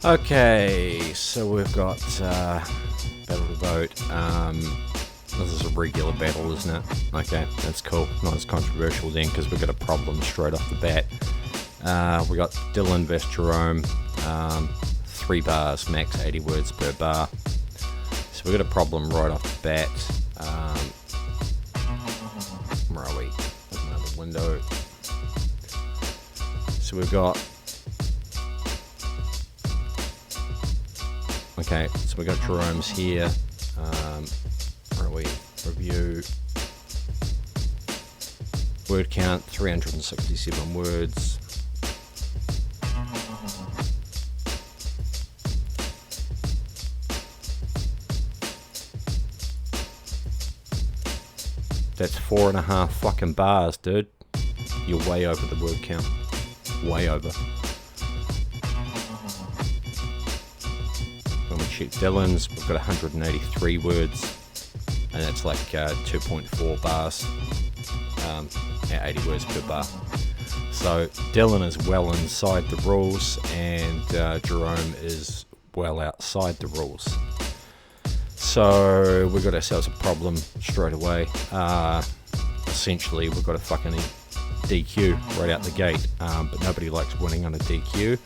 Okay, so we've got Battle to Vote. This is a regular battle, isn't it? Okay, that's cool. Not as controversial then, because we've got a problem straight off the bat. We got Dylan vs Jerome, 3 bars, max 80 words per bar. So we've got a problem right off the bat. Where are we? Open another window. So we've got... Okay, so we got Jerome's here. Where are we? Review. Word count 367 words. That's 4.5 fucking bars, dude. You're way over the word count. Way over. When we check Dylan's, we've got 183 words, and that's like 2.4 bars at 80 words per bar. So Dylan is well inside the rules, and Jerome is well outside the rules. So we've got ourselves a problem straight away. Essentially, we've got a fucking DQ right out the gate, but nobody likes winning on a DQ.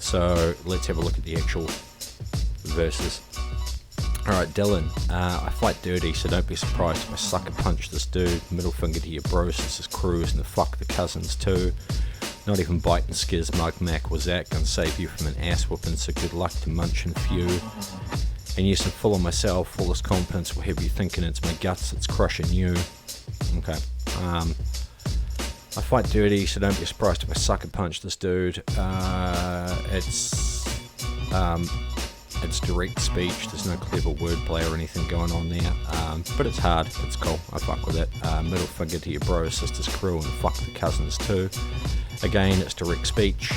So let's have a look at the actual verses. Alright, Dylan, I fight dirty, so don't be surprised if I sucker punch this dude. Middle finger to your bros, this is cruise, and fuck the cousins too. Not even biting skiz, mug mac was that, gonna save you from an ass whooping, so good luck to munch and few. And yes, I'm full of myself, all this confidence will have you thinking it's my guts that's crushing you. Okay. I fight dirty, so don't be surprised if I sucker punch this dude. It's direct speech, there's no clever wordplay or anything going on there, but it's hard, it's cool, I fuck with it. Middle finger to your bro, sisters, crew, and fuck the cousins too. Again, it's direct speech,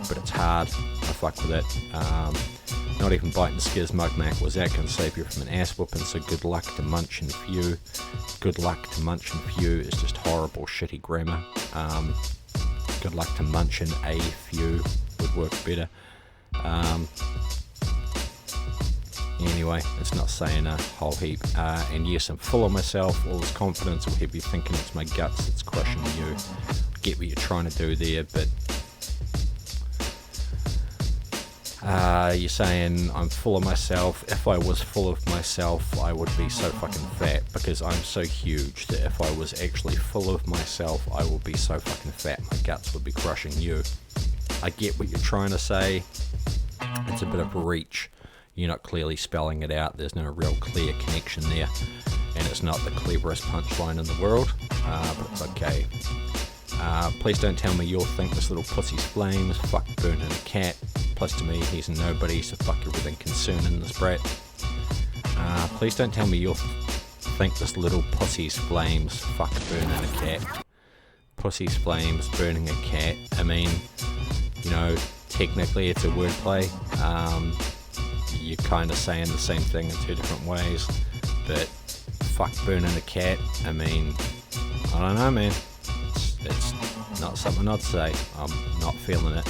but it's hard, I fuck with it. Not even biting skiz, mug mac was that, can save you from an ass whooping, so good luck to munch and few. Good luck to munch and few is just horrible, shitty grammar. Good luck to munch and a few would work better. Anyway, it's not saying a whole heap. And yes, I'm full of myself, all this confidence will have you thinking it's my guts that's crushing you. I get what you're trying to do there, but you're saying I'm full of myself. If I was full of myself, I would be so fucking fat, because I'm so huge that if I was actually full of myself, I would be so fucking fat, my guts would be crushing you. I get what you're trying to say. It's a bit of a reach. You're not clearly spelling it out. There's no real clear connection there, and it's not the cleverest punchline in the world, but it's okay. Please don't tell me you'll think this little pussy's flames, fuck burning a cat. Plus to me, he's a nobody, so fuck everything concerning this brat. Please don't tell me you'll think this little pussy's flames, fuck burning a cat. Pussy's flames, burning a cat. I mean, you know, technically it's a wordplay. You're kind of saying the same thing in 2 different ways, but fuck burning a cat, I mean, I don't know, man. It's not something I'd say. I'm not feeling it.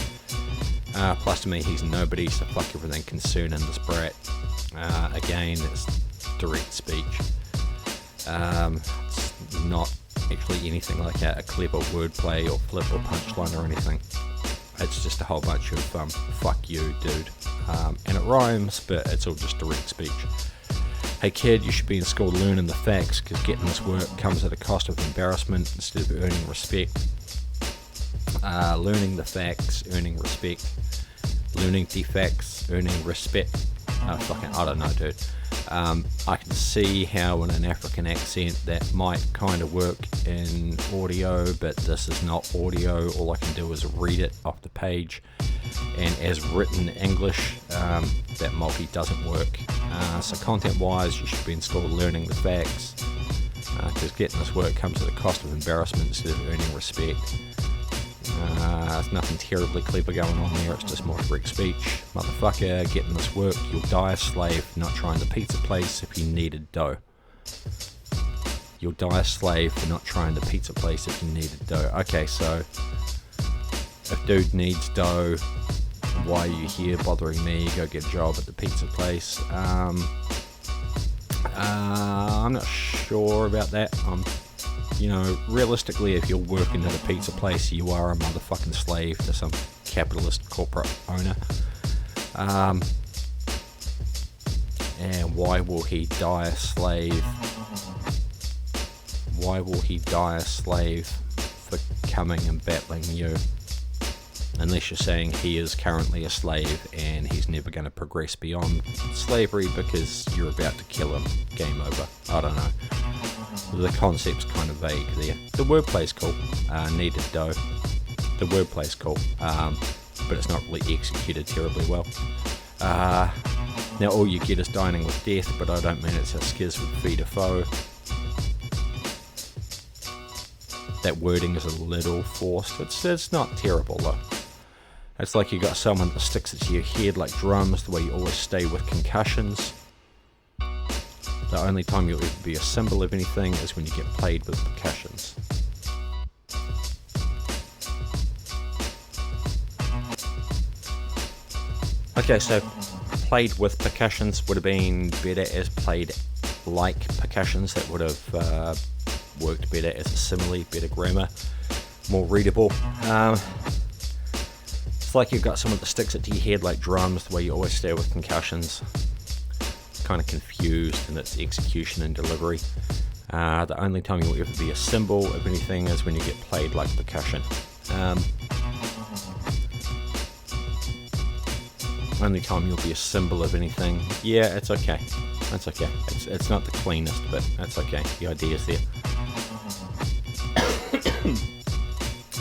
Plus to me, he's nobody, so fuck everything concerning this brat. Again, it's direct speech. It's not actually anything like a clever wordplay or flip or punchline or anything. It's just a whole bunch of fuck you, dude. And it rhymes, but it's all just direct speech. Hey kid, you should be in school learning the facts, because getting this work comes at a cost of embarrassment instead of earning respect. Learning the facts, earning respect. Learning the facts, earning respect. I don't know, dude. I can see how in an African accent that might kind of work in audio, but this is not audio. All I can do is read it off the page, and as written English, that multi doesn't work. So content wise, you should be in school learning the facts, because getting this work comes at a cost of embarrassment instead of earning respect. There's nothing terribly clever going on there, it's just more direct speech. Motherfucker, getting this work, you'll die a slave, not trying the pizza place if you needed dough. You'll die a slave for not trying the pizza place if you needed dough. Okay, so if dude needs dough, why are you here bothering me? Go get a job at the pizza place. I'm not sure about that. Realistically, if you're working at a pizza place, you are a motherfucking slave to some capitalist corporate owner. And why will he die a slave? Why will he die a slave for coming and battling you? Unless you're saying he is currently a slave and he's never going to progress beyond slavery because you're about to kill him. Game over. I don't know. The concept's kind of vague there. The wordplay's cool. Needed dough. The wordplay's cool. But it's not really executed terribly well. Now all you get is dining with death, but I don't mean it's a skiz with feed a foe. That wording is a little forced. It's not terrible though. It's like you got someone that sticks it to your head like drums, the way you always stay with concussions. The only time you'll ever be a symbol of anything is when you get played with percussions. Okay, so played with percussions would have been better as played like percussions. That would have worked better as a simile, better grammar, more readable. It's like you've got someone that sticks it to your head like drums, the way you always stay with concussions. Kind of confused in its execution and delivery. The only time you'll ever be a symbol of anything is when you get played like percussion. Only time you'll be a symbol of anything. Yeah, it's okay. That's okay. It's not the cleanest, but that's okay. The idea's there.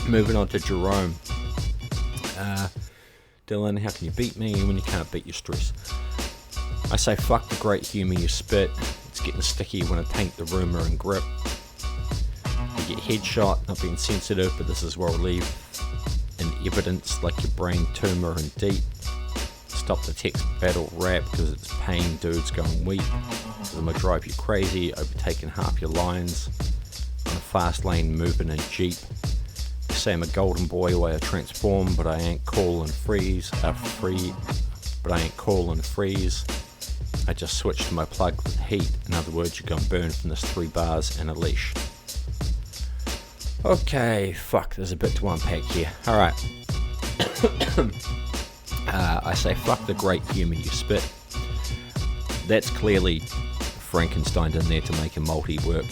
Moving on to Jerome. Dylan, how can you beat me when you can't beat your stress? I say fuck the great humour you spit. It's getting sticky when I paint the rumour and grip. You get headshot, not being sensitive, but this is where I'll leave in evidence like your brain tumour and deep. Stop the text battle rap because it's pain dudes going weak. Because I'm gonna drive you crazy, overtaking half your lines. On a fast lane moving a Jeep. You say I'm a golden boy while I transform, but I ain't cool and freeze. But I ain't cool and freeze. I just switched to my plug with heat. In other words, you're gonna burn from this 3 bars and a leash. Okay, fuck, there's a bit to unpack here. Alright. I say fuck the great humour you spit. That's clearly Frankenstein in there to make a multi work.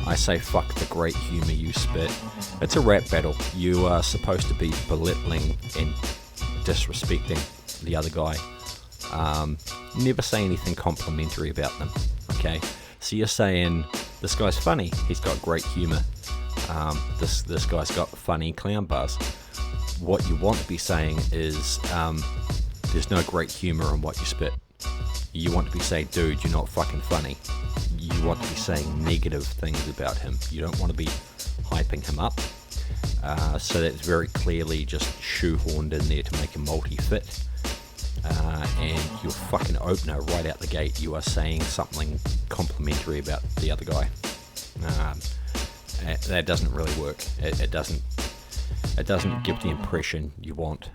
I say fuck the great humour you spit. It's a rap battle. You are supposed to be belittling and disrespecting the other guy. Never say anything complimentary about them. Okay, so you're saying this guy's funny. He's got great humour. This guy's got funny clown bars. What you want to be saying is there's no great humour in what you spit. You want to be saying, dude, you're not fucking funny. You want to be saying negative things about him. You don't want to be hyping him up. So that's very clearly just shoehorned in there to make a multi-fit. And your fucking opener right out the gate, you are saying something complimentary about the other guy. That doesn't really work. It doesn't give the impression you want.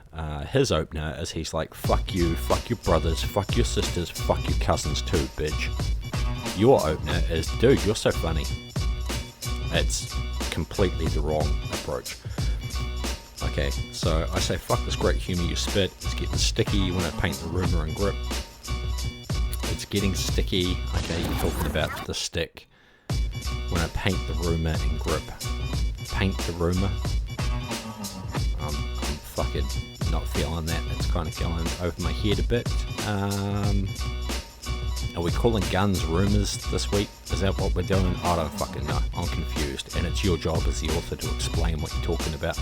His opener is he's like, fuck you, fuck your brothers, fuck your sisters, fuck your cousins too, bitch. Your opener is, dude, you're so funny. It's completely the wrong approach. Okay, so I say fuck this great humour you spit. It's getting sticky when I paint the rumour and grip. It's getting sticky. Okay, you're talking about the stick. When I paint the rumour and grip. Paint the rumour. I'm fucking not feeling that. It's kind of going over my head a bit. Are we calling guns rumours this week? Is that what we're doing? I don't fucking know. I'm confused. And it's your job as the author to explain what you're talking about.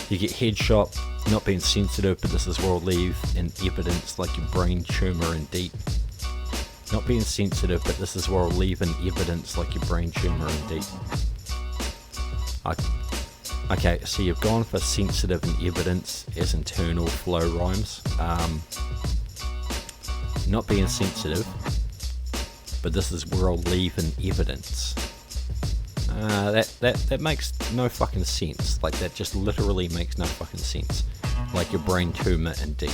You get headshot, not being sensitive, but this is where I'll leave in evidence like your brain tumour and deep. Not being sensitive, but this is where I'll leave in evidence like your brain tumour and deep. Okay, so you've gone for sensitive and evidence as internal flow rhymes. Not being sensitive, but this is where I'll leave in evidence. That makes no fucking sense. Like, that just literally makes no fucking sense. Like, your brain tumor and deep.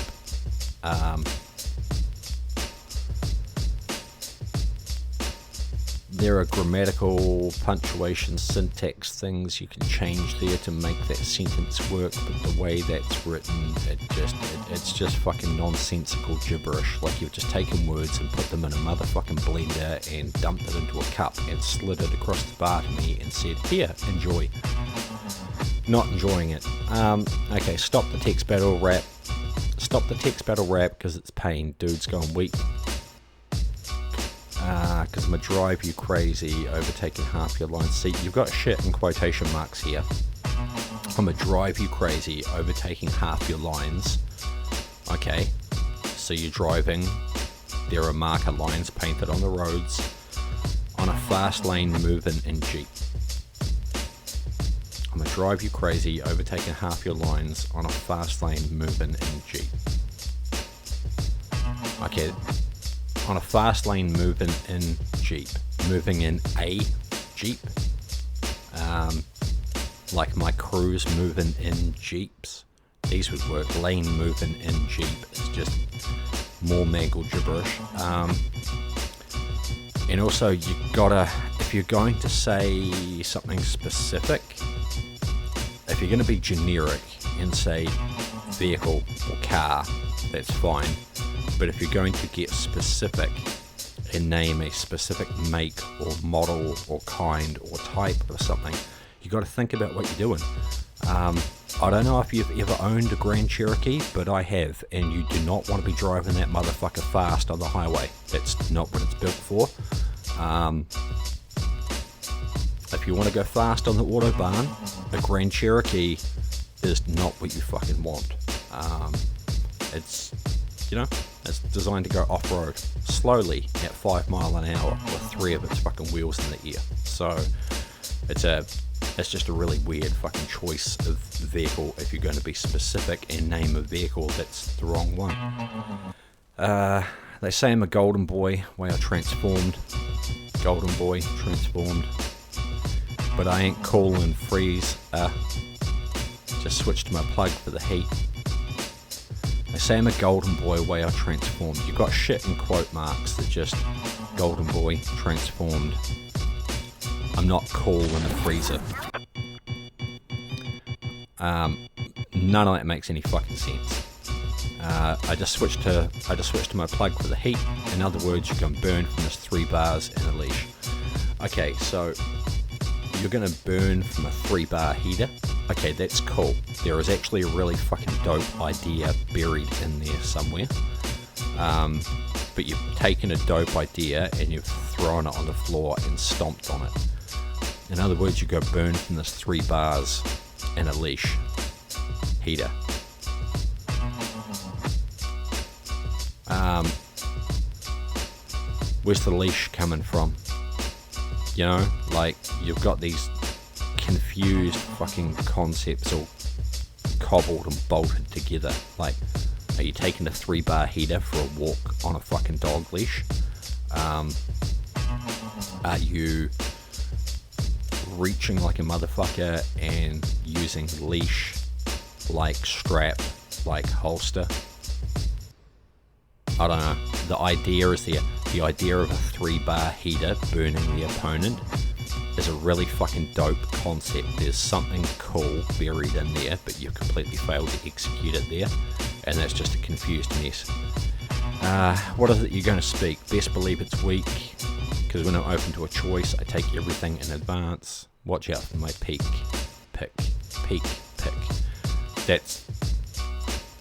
There are grammatical, punctuation, syntax things you can change there to make that sentence work, but the way that's written, it's just fucking nonsensical gibberish. Like, you've just taken words and put them in a motherfucking blender and dumped it into a cup and slid it across the bar to me and said, here, enjoy. Not enjoying it. Okay, stop the text battle rap. Stop the text battle rap because it's pain. Dude's going weak. Because I'm going to drive you crazy, overtaking half your lines. See, you've got shit in quotation marks here. I'm going to drive you crazy, overtaking half your lines. Okay, so you're driving. There are marker lines painted on the roads. On a fast lane moving in Jeep. I'm going to drive you crazy, overtaking half your lines on a fast lane moving in Jeep. Okay. On a fast lane moving in Jeep. Moving in a Jeep. Like my crew's moving in Jeeps. These would work. Lane moving in Jeep. It's just more mangled gibberish. And also, you gotta, if you're going to say something specific, if you're going to be generic and say vehicle or car, that's fine. But if you're going to get specific and name a specific make or model or kind or type or something, you got to think about what you're doing. I don't know if you've ever owned a Grand Cherokee, but I have, and you do not want to be driving that motherfucker fast on the highway. That's not what it's built for. If you want to go fast on the Autobahn, a Grand Cherokee is not what you fucking want. It's, you know, it's designed to go off-road slowly at 5 miles an hour with 3 of its fucking wheels in the air. So it's just a really weird fucking choice of vehicle if you're going to be specific and name a vehicle that's the wrong one. They say I'm a golden boy, way I transformed. Golden boy, transformed. But I ain't cool and freeze. Just switched to my plug for the heat. They say I'm a golden boy, way I transformed. You've got shit in quote marks that just golden boy, transformed. I'm not cool in the freezer. None of that makes any fucking sense. I just switched to my plug for the heat. In other words, you can burn from this 3 bars and a leash. Okay, so you're gonna burn from a 3-bar heater. Okay, that's cool. There is actually a really fucking dope idea buried in there somewhere. But you've taken a dope idea and you've thrown it on the floor and stomped on it. In other words, you go burn from this 3 bars and a leash heater. Where's the leash coming from? You know, like, you've got these confused fucking concepts all cobbled and bolted together. Like, are you taking a 3-bar heater for a walk on a fucking dog leash? Are you reaching like a motherfucker and using leash like strap, like holster? I don't know. The idea is the idea of a 3-bar heater burning the opponent is a really fucking dope concept. There's something cool buried in there, but you've completely failed to execute it there, and that's just a confused mess. What is it you're going to speak? Best believe it's weak, because when I'm open to a choice, I take everything in advance. Watch out for my peak, pick. That's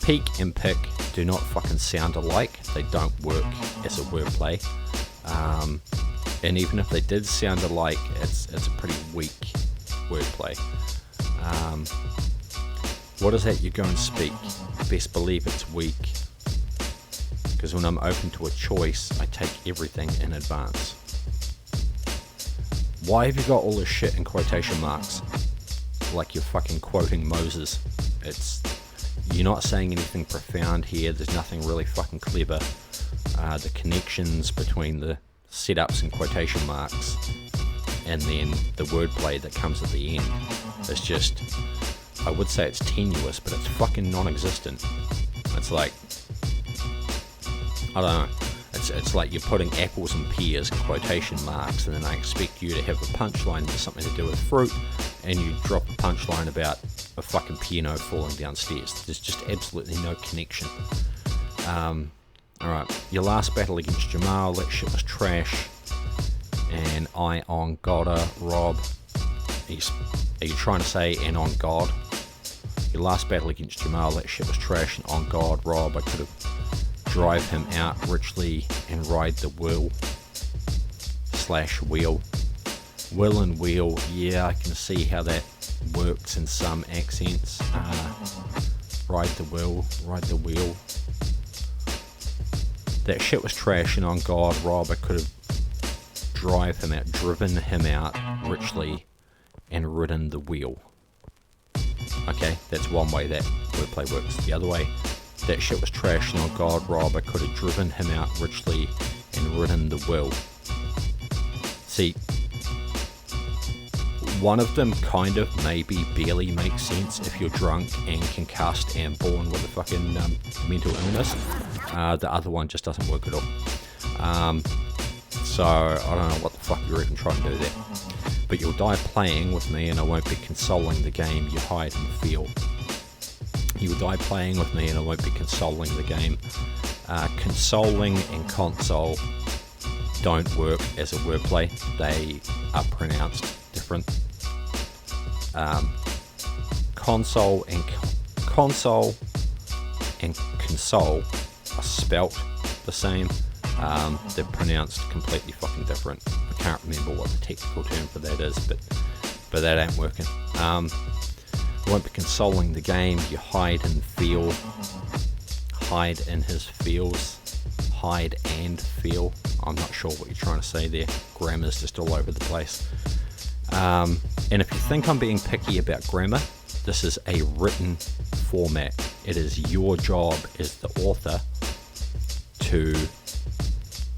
peak and pick do not fucking sound alike. They don't work as a wordplay. And even if they did sound alike, it's a pretty weak wordplay. What is that you go and speak? Best believe it's weak. Because when I'm open to a choice, I take everything in advance. Why have you got all this shit in quotation marks? Like you're fucking quoting Moses. You're not saying anything profound here. There's nothing really fucking clever. The connections between the setups and quotation marks and then the wordplay that comes at the end is just, I would say it's tenuous, but it's fucking non-existent. It's like, I don't know, it's like you're putting apples and pears in quotation marks, and then I expect you to have a punchline with something to do with fruit, and you drop a punchline about a fucking piano falling downstairs. There's just absolutely no connection. Alright, your last battle against Jamal, that shit was trash. And I on Godda, Rob. Are you trying to say and on God? Your last battle against Jamal, that shit was trash. And on God, Rob, I could have drive him out richly and ride the wheel. / wheel. Will and wheel, yeah, I can see how that works in some accents. Ride the wheel. That shit was trash, and on God, Rob, I could have driven him out richly and ridden the wheel. Okay, that's one way that wordplay works. The other way, that shit was trash, and on God, Rob, I could have driven him out richly and ridden the wheel. See, one of them kind of maybe barely makes sense if you're drunk and concussed and born with a fucking mental illness. The other one just doesn't work at all. So I don't know what the fuck you're even trying to do there. But you'll die playing with me, and I won't be consoling the game you hide and feel. You will die playing with me, and I won't be consoling the game. Consoling and console don't work as a wordplay. They are pronounced different. Console and console are spelt the same. They're pronounced completely fucking different. I can't remember what the technical term for that is, but that ain't working. I won't be consoling the game you hide and feel. Hide in his feels. Hide and feel. I'm not sure what you're trying to say there. Grammar's just all over the place. And if you think I'm being picky about grammar, this is a written format. It is your job as the author to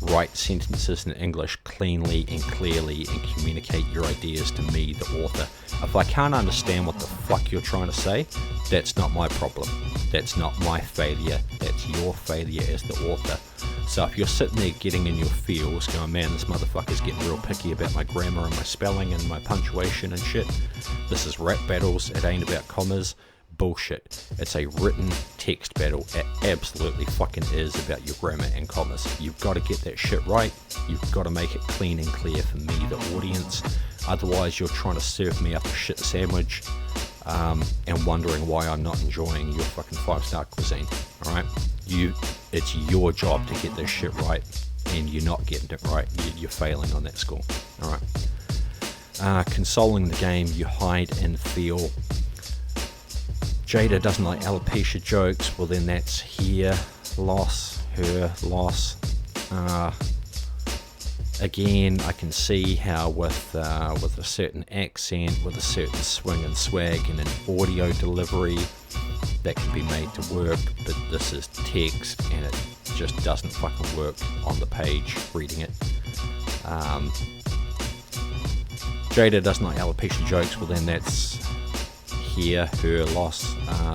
write sentences in English cleanly and clearly and communicate your ideas to me, the author. If I can't understand what the fuck you're trying to say, that's not my problem. That's not my failure. That's your failure as the author. So if you're sitting there getting in your feels going, man, this motherfucker's getting real picky about my grammar and my spelling and my punctuation and shit, this is rap battles, it ain't about commas, bullshit. It's a written text battle. It absolutely fucking is about your grammar and commas. You've got to get that shit right. You've got to make it clean and clear for me, the audience. Otherwise you're trying to serve me up a shit sandwich and wondering why I'm not enjoying your fucking 5-star cuisine. Alright? It's your job to get this shit right, and you're not getting it right. You're failing on that score. Alright. Consoling the game you hide and feel. Jada doesn't like alopecia jokes. Well, then that's her loss. Again, I can see how with a certain accent, with a certain swing and swag and an audio delivery, that can be made to work, but this is text and it just doesn't fucking work on the page reading it. Jada doesn't like alopecia jokes. Well, then that's her loss,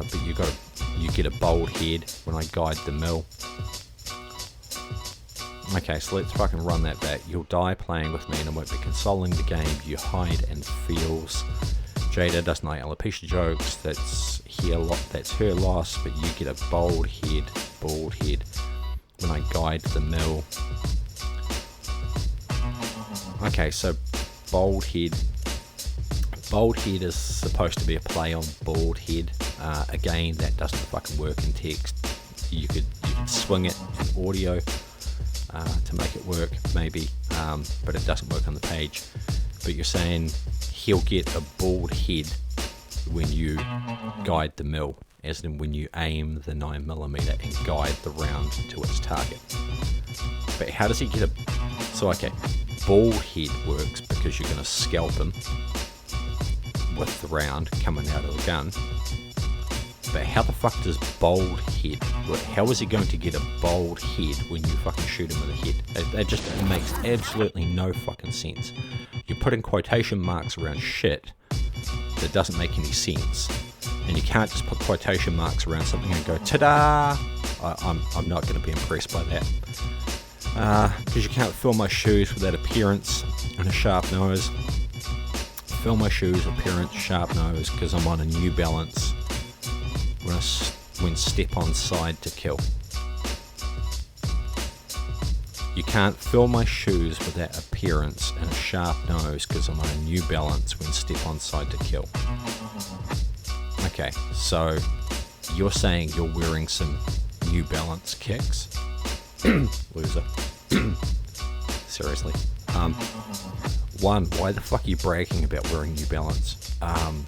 but you get a bold head when I guide the mill. Okay, so let's fucking run that back. You'll die playing with me, and I won't be consoling the game you hide and feels. Jada doesn't like alopecia jokes. That's her loss, but you get a bald head when I guide the mill. Okay, so bald head is supposed to be a play on bald head. Again, that doesn't fucking work in text. You could swing it in audio to make it work, maybe, but it doesn't work on the page. But you're saying he'll get a bald head when you guide the mill, as in when you aim the 9mm and guide the round to its target. But how does he get bald head works because you're going to scalp him with the round coming out of the gun. but how the fuck does bald head, how is he going to get a bald head when you fucking shoot him in the head? It makes absolutely no fucking sense. You're putting quotation marks around shit that doesn't make any sense. And you can't just put quotation marks around something and go, ta-da! I'm not going to be impressed by that. Because you can't fill my shoes with that appearance and a sharp nose. Fill my shoes, appearance, sharp nose, because I'm on a New Balance when step on side to kill. You can't fill my shoes with that appearance and a sharp nose because I'm on a New Balance when step on side to kill. Okay, so you're saying you're wearing some New Balance kicks? Loser. Seriously. One, why the fuck are you bragging about wearing New Balance? I'm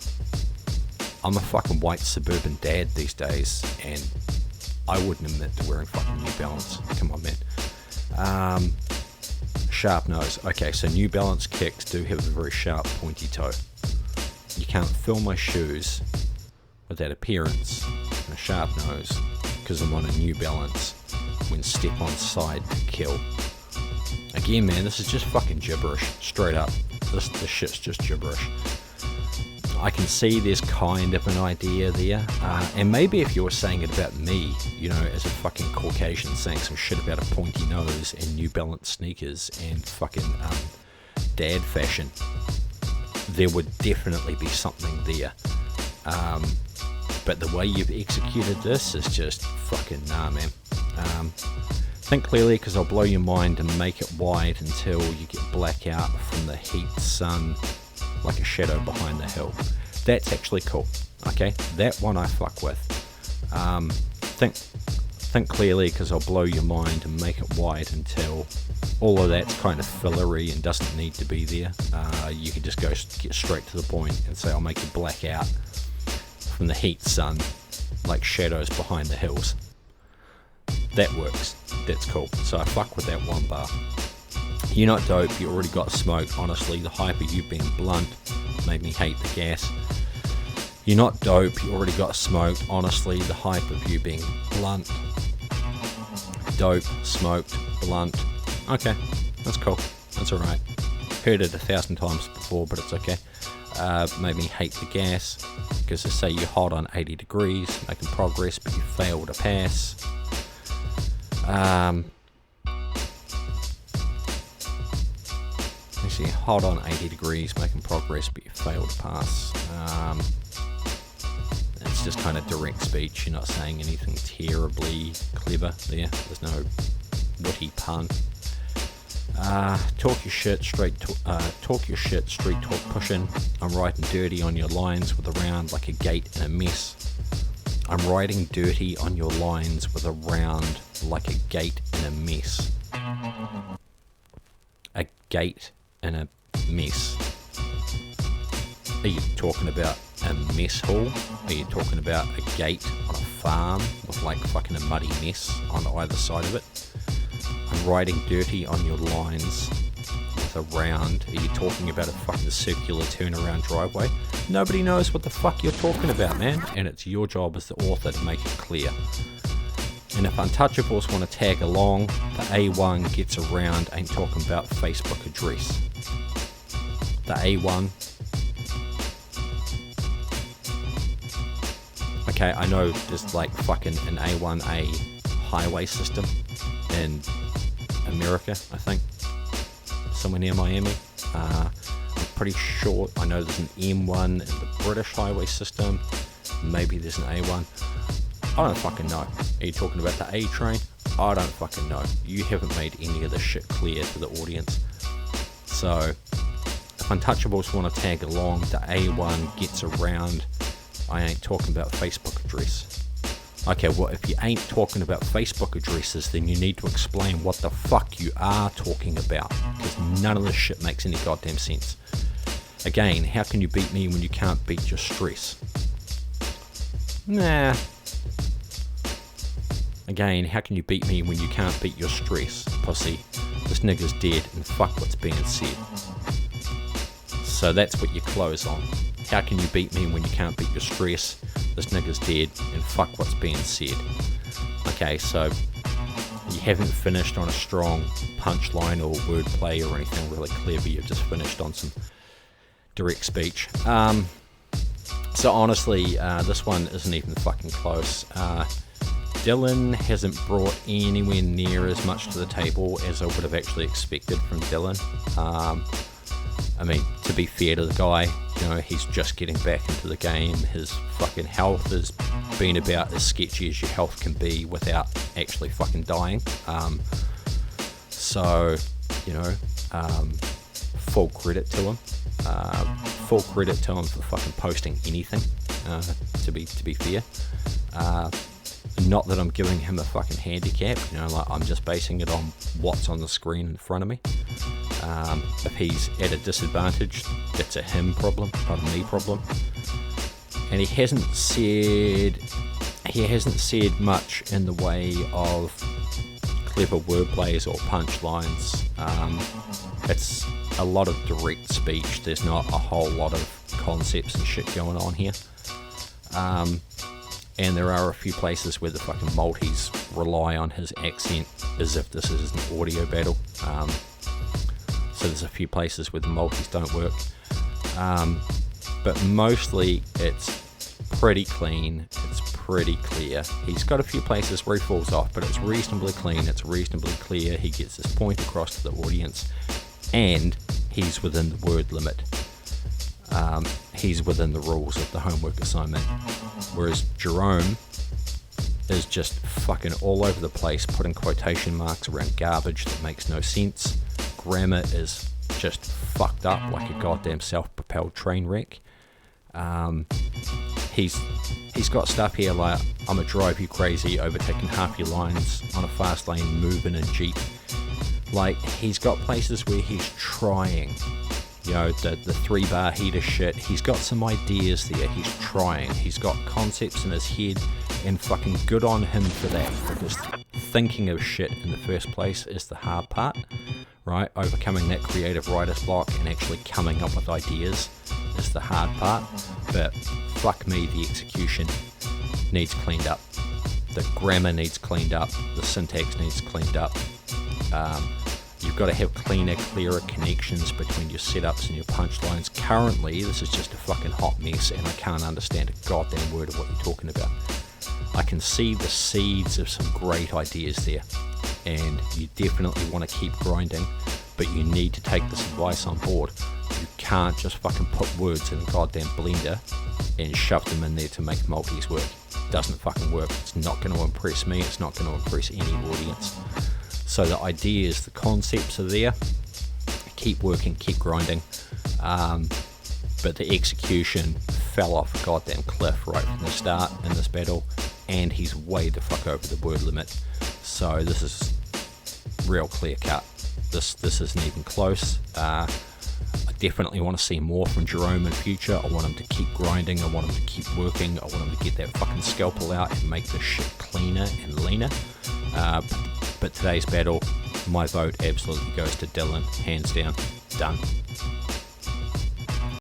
a fucking white suburban dad these days, and I wouldn't admit to wearing fucking New Balance. Come on, man. Sharp nose. Okay, so New Balance kicks do have a very sharp, pointy toe. You can't fill my shoes with that appearance and a sharp nose because I'm on a New Balance when step on side to kill. Again, man, this is just fucking gibberish, straight up. This shit's just gibberish. I can see there's kind of an idea there, and maybe if you were saying it about me, you know, as a fucking Caucasian saying some shit about a pointy nose and New Balance sneakers and fucking dad fashion, there would definitely be something there. But the way you've executed this is just fucking nah, man. Think clearly, because I'll blow your mind and make it wide until you get black out from the heat, sun, like a shadow behind the hill. That's actually cool. Okay, that one I fuck with. Think clearly, because I'll blow your mind and make it wide until all of that's kind of fillery and doesn't need to be there. You can just get straight to the point and say I'll make you black out from the heat, sun, like shadows behind the hills. That works. That's cool. So I fuck with that one bar. You're not dope. You already got smoked. Honestly, the hype of you being blunt made me hate the gas. You're not dope. You already got smoked. Honestly, the hype of you being blunt. Dope, smoked, blunt. Okay, that's cool. That's alright. Heard it 1,000 times before, but it's okay. Made me hate the gas because they say you're hot on 80 degrees, making progress, but you fail to pass. You see, hot on 80 degrees, making progress, but you fail to pass. It's just kind of direct speech. You're not saying anything terribly clever there. There's no witty pun. Talk your shit, street talk pushing. I'm writing dirty on your lines with a round like a gate and a mess. I'm writing dirty on your lines with a round like a gate and a mess. A gate and a mess. Are you talking about a mess hall? Are you talking about a gate on a farm with like fucking a muddy mess on either side of it? I'm writing dirty on your lines with a round. Are you talking about a fucking circular turnaround driveway? Nobody knows what the fuck you're talking about, man, and it's your job as the author to make it clear. And if Untouchables want to tag along, the A1 gets around ain't talking about Facebook address. The A1. Okay, I know there's like fucking an A1A highway system in America, I think. Somewhere near Miami. I'm pretty sure, I know there's an M1 in the British highway system. Maybe there's an A1. I don't fucking know. Are you talking about the A train? I don't fucking know. You haven't made any of this shit clear to the audience. So, if Untouchables want to tag along, the A1 gets around. I ain't talking about Facebook address. Okay, well, if you ain't talking about Facebook addresses, then you need to explain what the fuck you are talking about, because none of this shit makes any goddamn sense. Again, how can you beat me when you can't beat your stress? Nah. Again, how can you beat me when you can't beat your stress, pussy? This nigga's dead and fuck what's being said. So that's what you close on. How can you beat me when you can't beat your stress? this nigga's dead, and fuck what's being said. Okay, so you haven't finished on a strong punchline or wordplay or anything really clever, you've just finished on some direct speech. So honestly, this one isn't even fucking close. Dylan hasn't brought anywhere near as much to the table as I would have actually expected from Dylan. I mean, to be fair to the guy, you know, he's just getting back into the game. His fucking health has been about as sketchy as your health can be without actually fucking dying. So, you know, full credit to him. Full credit to him for fucking posting anything, to be fair. Not that I'm giving him a fucking handicap, you know, like I'm just basing it on what's on the screen in front of me. If he's at a disadvantage, it's a him problem, not a me problem. And he hasn't said much in the way of clever wordplays or punchlines. It's a lot of direct speech. There's not a whole lot of concepts and shit going on here. And there are a few places where the fucking multis rely on his accent as if this is an audio battle. So there's a few places where the multis don't work. But mostly it's pretty clean, it's pretty clear. He's got a few places where he falls off, but it's reasonably clean, it's reasonably clear. He gets his point across to the audience, and he's within the word limit. He's within the rules of the homework assignment. Whereas Jerome is just fucking all over the place, putting quotation marks around garbage that makes no sense. Grammar is just fucked up like a goddamn self-propelled train wreck. He's got stuff here like, I'ma drive you crazy, overtaking half your lines on a fast lane, moving a Jeep. Like, he's got places where he's trying, you know, the 3-bar heater shit. He's got some ideas there, he's trying. He's got concepts in his head, and fucking good on him for that, because thinking of shit in the first place is the hard part, right? Overcoming that creative writer's block and actually coming up with ideas is the hard part. But fuck me, the execution needs cleaned up. The grammar needs cleaned up. The syntax needs cleaned up. You've got to have cleaner, clearer connections between your setups and your punchlines. Currently, this is just a fucking hot mess, and I can't understand a goddamn word of what you're talking about. I can see the seeds of some great ideas there, and you definitely want to keep grinding, but you need to take this advice on board. You can't just fucking put words in a goddamn blender and shove them in there to make multis work. It doesn't fucking work. It's not going to impress me. It's not going to impress any audience. So the ideas, the concepts are there. Keep working, keep grinding. But the execution fell off a goddamn cliff right from the start in this battle, and he's way the fuck over the word limit. So this is real clear cut. This isn't even close. I definitely want to see more from Jerome in future. I want him to keep grinding. I want him to keep working. I want him to get that fucking scalpel out and make this shit cleaner and leaner. But today's battle, my vote absolutely goes to Dylan, hands down. Done.